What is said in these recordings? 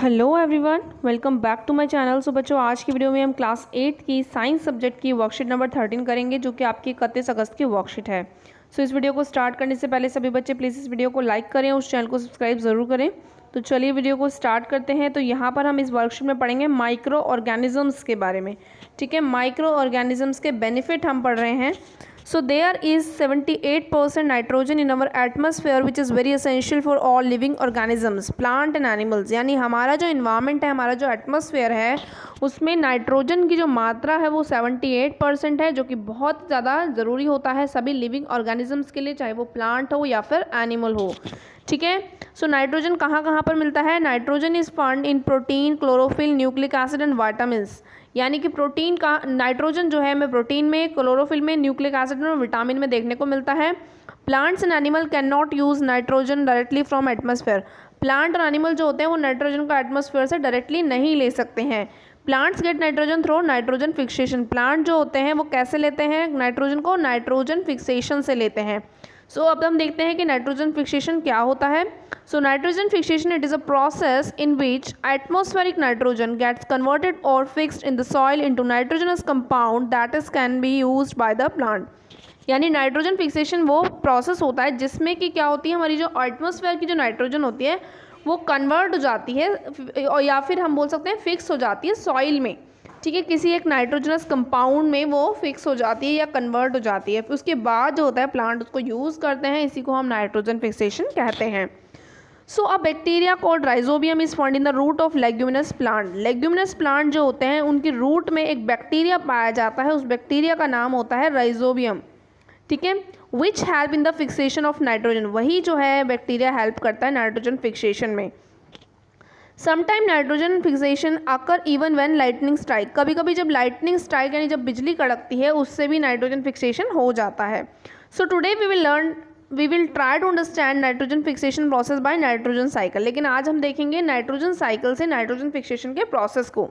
Hello everyone, welcome back to my channel. So बच्चों, आज की वीडियो में हम क्लास 8 की साइंस सब्जेक्ट की वर्कशीट नंबर 13 करेंगे, जो कि आपकी 31 अगस्त की वर्कशीट है। सो इस वीडियो को स्टार्ट करने से पहले सभी बच्चे प्लीज़ इस वीडियो को लाइक करें, उस चैनल को सब्सक्राइब ज़रूर करें। तो चलिए वीडियो को स्टार्ट करते हैं। तो यहाँ पर हम इस वर्कशीट में पढ़ेंगे माइक्रो ऑर्गेनिजम्स के बारे में। ठीक है, माइक्रो ऑर्गेनिजम्स के बेनिफिट हम पढ़ रहे हैं। So there is 78% nitrogen in our atmosphere which is very essential for all living organisms, plant and animals। यानी हमारा जो इन्वायरमेंट है, हमारा जो एटमॉस्फेयर है, उसमें नाइट्रोजन की जो मात्रा है वो 78% है, जो कि बहुत ज़्यादा ज़रूरी होता है सभी लिविंग ऑर्गेनिजम्स के लिए, चाहे वो प्लांट हो या फिर एनिमल हो। ठीक है, सो नाइट्रोजन कहाँ कहाँ पर मिलता है? Nitrogen is found in protein, chlorophyll, nucleic acid and vitamins. यानी कि प्रोटीन का नाइट्रोजन जो है हमें प्रोटीन में, क्लोरोफिल में, न्यूक्लिक एसिड में और विटामिन में देखने को मिलता है। Plants and animal can not use nitrogen directly from atmosphere. Plant और एनिमल जो होते हैं वो नाइट्रोजन को एटमॉस्फेयर से डायरेक्टली नहीं ले सकते हैं। Plants get nitrogen through nitrogen fixation. Plant जो होते हैं वो कैसे लेते हैं नाइट्रोजन को? नाइट्रोजन फिक्सेशन से लेते हैं। सो अब हम देखते हैं कि नाइट्रोजन फिक्सेशन क्या होता है। So nitrogen fixation, it is a process in which atmospheric nitrogen gets converted or fixed in the soil into nitrogenous compound that is can be used by the plant। यानी nitrogen fixation वो process होता है जिसमें कि क्या होती है, हमारी जो एटमॉस्फेयर की जो नाइट्रोजन होती है वो कन्वर्ट हो जाती है, और या फिर हम बोल सकते हैं फिक्स हो जाती है सॉइल में। ठीक है, किसी एक नाइट्रोजनस कंपाउंड में वो फिक्स हो जाती है या कन्वर्ट हो जाती है। फिर उसके बाद जो होता है प्लांट उसको यूज़ करते हैं, इसी को हम नाइट्रोजन फिक्सेशन कहते हैं। So a bacteria called rhizobium is found in the root of leguminous plant. Leguminous plant जो होते हैं उनकी रूट में एक बैक्टीरिया पाया जाता है, उस बैक्टीरिया का नाम होता है राइजोबियम। ठीक है, which help in the fixation of nitrogen. वही जो है बैक्टीरिया हेल्प करता है नाइट्रोजन फिक्सेशन में। Sometime nitrogen fixation occur even when lightning strike. कभी कभी जब लाइटनिंग स्ट्राइक यानी जब बिजली कड़कती है उससे भी नाइट्रोजन फिक्सेशन हो जाता है। So today we will try to understand nitrogen fixation process by nitrogen cycle. लेकिन आज हम देखेंगे नाइट्रोजन साइकिल से नाइट्रोजन फिक्सेशन के प्रोसेस को।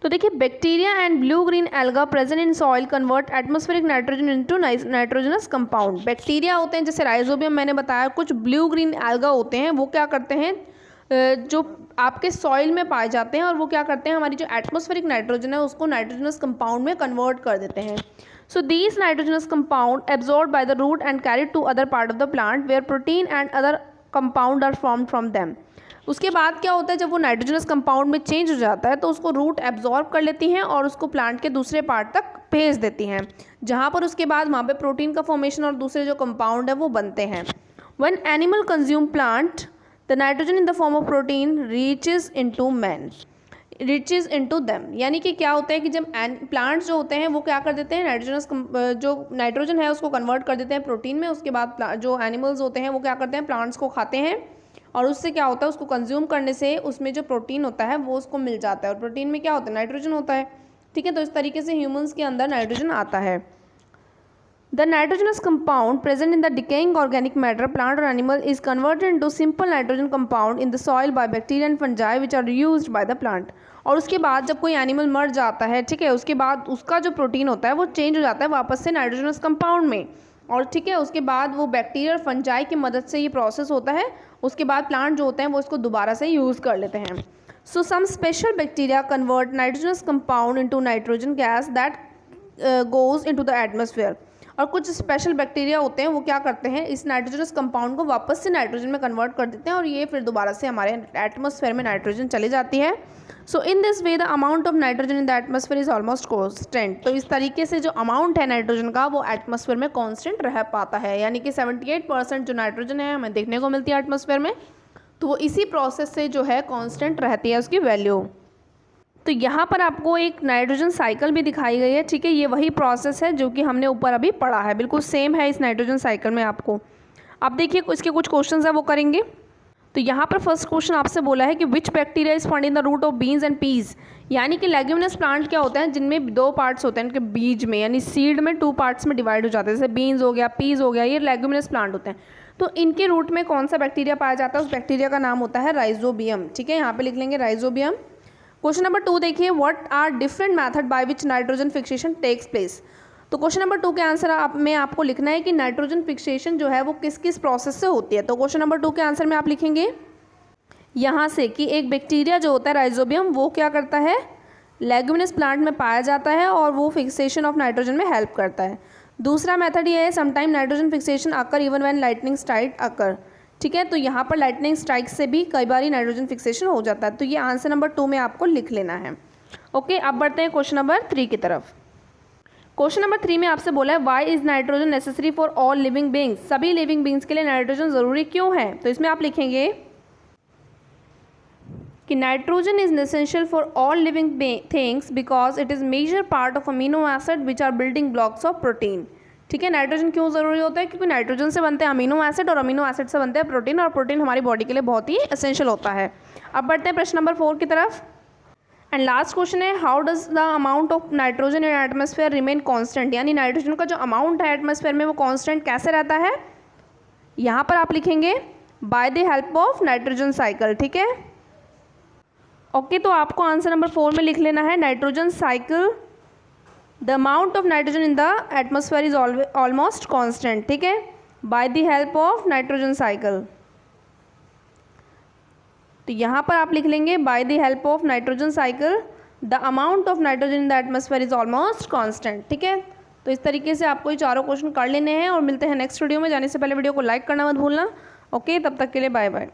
तो देखिए, bacteria and blue green alga present in soil convert atmospheric nitrogen into nitrogenous compound. Bacteria होते हैं जैसे राइजोबियम मैंने बताया, कुछ ब्लू ग्रीन एल्गा होते हैं, वो क्या करते हैं, जो आपके सॉइल में पाए जाते हैं, और वो क्या करते हैं, हमारी जो एटमॉस्फेरिक नाइट्रोजन है उसको नाइट्रोजनस कंपाउंड में कन्वर्ट कर देते हैं। So these nitrogenous compound absorbed by the root and carried to other part of the plant where protein and other compound are formed from them। उसके बाद क्या होता है, जब वो नाइट्रोजनस कंपाउंड में चेंज हो जाता है तो उसको रूट एब्जॉर्ब कर लेती हैं और उसको प्लांट के दूसरे पार्ट तक भेज देती हैं, जहाँ पर उसके बाद वहाँ पे प्रोटीन का फॉर्मेशन और दूसरे जो कंपाउंड है वो बनते हैं। When animal consume plant, the nitrogen in the form of protein reaches into them। यानी कि क्या होता है कि जब प्लांट्स जो होते हैं वो क्या कर देते हैं, नाइट्रोजनस जो नाइट्रोजन है उसको कन्वर्ट कर देते हैं प्रोटीन में। उसके बाद जो एनिमल्स होते हैं वो क्या करते हैं, प्लांट्स को खाते हैं, और उससे क्या होता है, उसको कंज्यूम करने से उसमें जो प्रोटीन होता है वो उसको मिल जाता है, और प्रोटीन में क्या होता है, नाइट्रोजन होता है। ठीक है, तो इस तरीके से ह्यूमन्स के अंदर नाइट्रोजन आता है। The nitrogenous compound present in the decaying organic matter, plant or animal, is converted into simple nitrogen compound in the soil by bacteria and fungi which are used by the plant। और उसके बाद जब कोई animal मर जाता है, ठीक है, उसके बाद उसका जो प्रोटीन होता है वो चेंज हो जाता है वापस से नाइट्रोजनस कंपाउंड में, और ठीक है, उसके बाद वो बैक्टीरिया और फंजाई की मदद से ये प्रोसेस होता है। उसके बाद प्लांट जो होते हैं वो इसको दोबारा से यूज़ कर लेते हैं। So some special bacteria convert nitrogenous compound into nitrogen gas that goes into the atmosphere. और कुछ स्पेशल बैक्टीरिया होते हैं वो क्या करते हैं, इस नाइट्रोजनस कंपाउंड को वापस से नाइट्रोजन में कन्वर्ट कर देते हैं, और ये फिर दोबारा से हमारे एटमॉस्फेयर में नाइट्रोजन चली जाती है। So in this way the amount of nitrogen in the atmosphere is almost constant. तो इस तरीके से जो अमाउंट है नाइट्रोजन का वो एटमॉस्फेयर में कॉन्स्टेंट रह पाता है। यानी कि 78% जो नाइट्रोजन है हमें देखने को मिलती है एटमॉस्फेयर में, तो वो इसी प्रोसेस से जो है कॉन्स्टेंट रहती है उसकी वैल्यू। तो यहाँ पर आपको एक नाइट्रोजन साइकिल भी दिखाई गई है। ठीक है, ये वही प्रोसेस है जो कि हमने ऊपर अभी पढ़ा है, बिल्कुल सेम है इस नाइट्रोजन साइकिल में आपको। अब देखिए इसके कुछ क्वेश्चंस है वो करेंगे। तो यहाँ पर फर्स्ट क्वेश्चन आपसे बोला है कि which bacteria is found in the root of beans and peas. यानी कि लेग्यूमिनस प्लांट क्या होता है, जिनमें दो पार्ट्स होते हैं उनके बीज में, यानी सीड में 2 पार्ट्स में डिवाइड हो जाते हैं, जैसे बीन्स हो गया, पीज हो गया, ये लेग्यूमिनस प्लांट होते हैं। तो इनके रूट में कौन सा बैक्टीरिया पाया जाता है, उस बैक्टीरिया का नाम होता है राइजोबियम। ठीक है, यहाँ पे लिख लेंगे राइजोबियम। क्वेश्चन नंबर 2 देखिए, what are different method by which nitrogen fixation takes place. तो क्वेश्चन नंबर 2 के आंसर में आपको लिखना है कि नाइट्रोजन फिक्सेशन जो है वो किस किस प्रोसेस से होती है। तो क्वेश्चन नंबर 2 के आंसर में आप लिखेंगे यहाँ से कि एक बैक्टीरिया जो होता है राइजोबियम वो क्या करता है, लेग्यूमिनस प्लांट में पाया जाता है और वो फिक्सेशन ऑफ नाइट्रोजन में हेल्प करता है। दूसरा मेथड ये है sometime nitrogen fixation occur even when lightning strike occur. ठीक है, तो यहाँ पर लाइटनिंग स्ट्राइक से भी कई बार नाइट्रोजन फिक्सेशन हो जाता है। तो ये आंसर नंबर 2 में आपको लिख लेना है। ओके, अब बढ़ते हैं क्वेश्चन नंबर 3 की तरफ। क्वेश्चन नंबर 3 में आपसे बोला है why is nitrogen necessary for all living beings. सभी लिविंग बींग्स के लिए नाइट्रोजन ज़रूरी क्यों है? तो इसमें आप लिखेंगे कि nitrogen is essential for all living things because it is major part of amino acid which are building blocks of protein. ठीक है, नाइट्रोजन क्यों ज़रूरी होता है? क्योंकि नाइट्रोजन से बनते हैं अमीनो एसिड और अमीनो एसिड से बनते हैं प्रोटीन, और प्रोटीन हमारी बॉडी के लिए बहुत ही एसेंशियल होता है। अब बढ़ते हैं प्रश्न नंबर 4 की तरफ। एंड लास्ट क्वेश्चन है how does the amount of nitrogen in atmosphere remain constant. यानी नाइट्रोजन का जो अमाउंट है एटमॉस्फेयर में वो कांस्टेंट कैसे रहता है? यहाँ पर आप लिखेंगे by the help of nitrogen cycle. ठीक है, ओके, तो आपको आंसर नंबर 4 में लिख लेना है nitrogen cycle. The amount of nitrogen in the atmosphere is almost constant. ठीक है, by the help of nitrogen cycle. तो यहाँ पर आप लिख लेंगे by the help of nitrogen cycle the amount of nitrogen in the atmosphere is almost constant. ठीक है, तो इस तरीके से आपको ये चारों क्वेश्चन कर लेने हैं और मिलते हैं नेक्स्ट वीडियो में। जाने से पहले वीडियो को लाइक करना मत भूलना। ओके, तब तक के लिए बाय बाय।